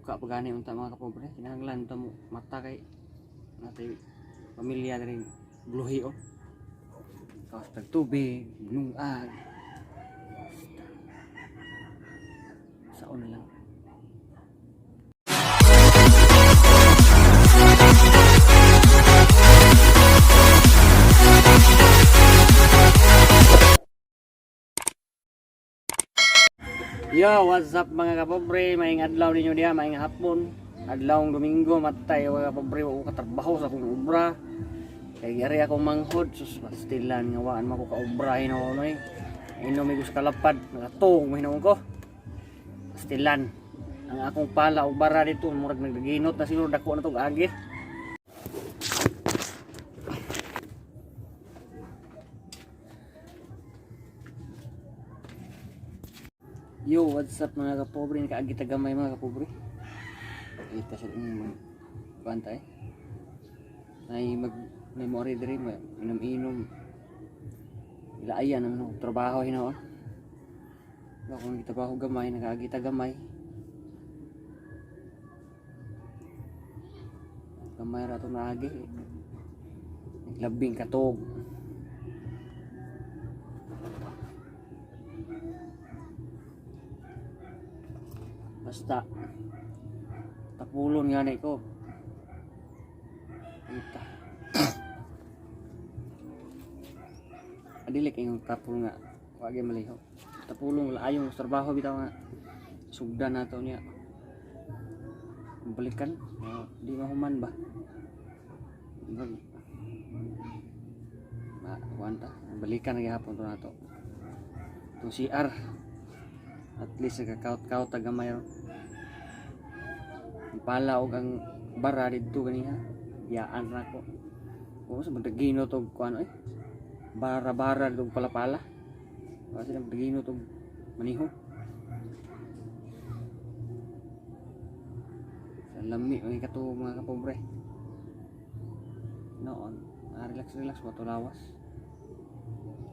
muka pagani unta mga kapobre. Kinahanglan ta mo mata kay natay pamilya rin bluhi o. Kawas tagtubig, nungag. Saon na lang. Yo, what's up mga kapobre? Maing adlaw ninyo diha, maing hapon. Adlawng Domingo, matay mga kapobre, ako katrabaho sa akong obra. Kay gari akong manghod, sus pastilan nga waan mako ka obrahin ako no. Inom mi gusto kalapad, nakatong mahinom ko. Pastilan. Ang akong pala og bara dito, murag nagdaginot na siguro dako na tong agi. Yo, what's up mga kapobre? Nakaagi tagamay mga kapobre. Ito sa bantay. May mo rin diri, inom-inom. Ilaayan ang trabaho hinaon. Kung nagtrabaho gamay, nakaagi tagamay. Gamay ra to naagi. Naglabing katog. Basta tapulon nga na ko. Ita. Adili kay yung tapul nga wagi maliho. Tapulong laayong trabaho bitaw nga sugdan nato niya. Balikan, di mahuman ba? Wanta, balikan lagi hapon to nato. Itong CR. At least nagkakaut-kaut tagamay ro. Pala og ang bara dito ganiha. Yaan ra ko. O sa magdagino tog kuan bara-bara dog pala-pala. Kasi magdagino tog maniho. Sa lami ang kato mga kapobre. Noon, relax mo to lawas.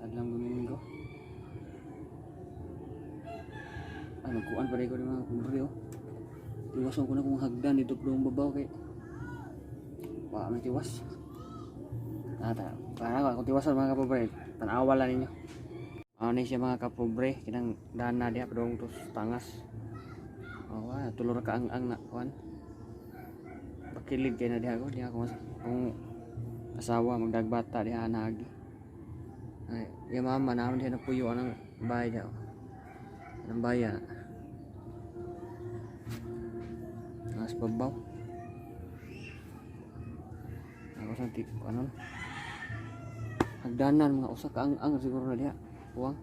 Adlang Domingo. Ano kuan pa rin ko ng mga kapobre oh. Tiwasan ko na kung hagdan dito po yung babaw kay baka may tiwas. Para kung tiwasan mga kapobre, tanawa lang ninyo. Ano na siya mga kapobre, kinang dana diha padong tos tangas. Tulor ka ang kuan. Pakilig kay na diha ko, kung asawa magdagbata diha nagi. Ay, yung mama naman diha na puyo ang bahay diha. Ang bayan. Mas babaw. Ako sa ano? Hagdanan mga usa ka ang siguro na diha. Uwang.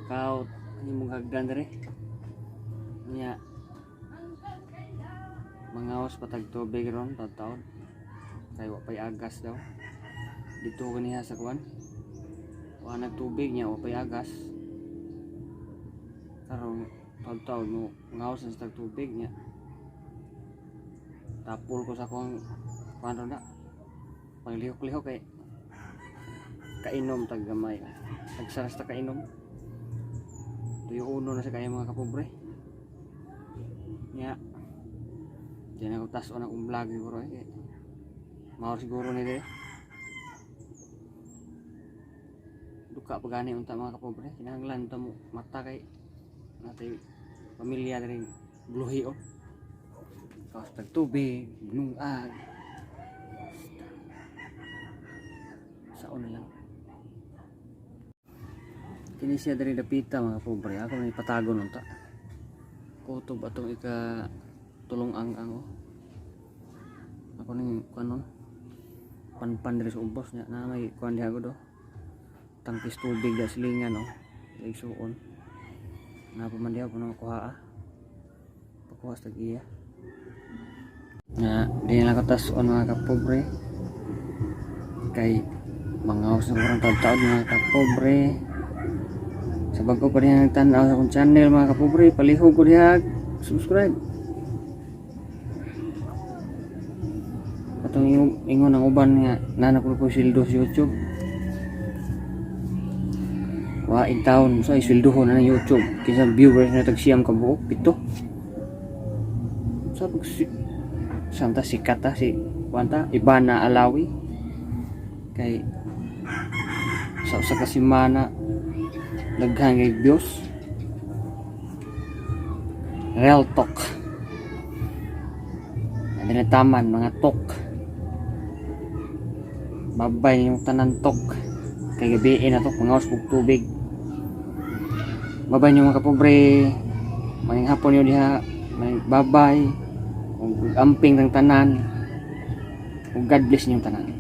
Kaut imong hagdan dere. Nya mangawas patag tubig ron taon. Kay wa pay agas daw. Dito kaniya sa kuan. Wa nagtubig nya wa pay agas. Karon taon mo ngawas sa tubig nya. Tapol ko sa kuan ron na. Panglihok-lihok kay kainom tag gamay. Nagsaras ta kainom. Tuyo uno na sa kaya mga kapobre. Nya diyan ako tas on akong vlog siguro eh. Mao siguro ni dire. Duka pagani unta mga kapobre, kinahanglan ta mo mata kay natay pamilya diri bluhi oh. Kaos tag tubig, binungag. Saon na lang. Kini siya diri dapita mga kapobre, ako ni patagon unta. Kutob atong ika tolong ang oh. Ako ning kanon panpan diri sa ubos nya na may kuan diha ko do. Tangkis tubig da silingan oh. Igsuon. Na pa man diha kuno kuha ah. Pakuha sa iya. Na di na katas on mga kapobre. Kay mangaos na kurang taon mga kapobre. Sa bago pa rin nagtanaw sa akong channel mga kapobre, palihog ko diha subscribe. Katong ingon ang uban nga nanak ko sildo sa YouTube. Wa in town so isilduhon na ng YouTube kisa viewers na tag siyam ka buok pito. Sa pag santa sikat ta si kwanta iba na alawi kay sa kasimana daghan kay views. Real talk. Adina taman mga talk. Babay yung tanan talk. Kay gabiin na talk mga usbog tubig. Babay nyo mga kapobre. Maning hapon nyo diha. Maning babay. Ug amping ng tanan. Ug God bless nyo tanan.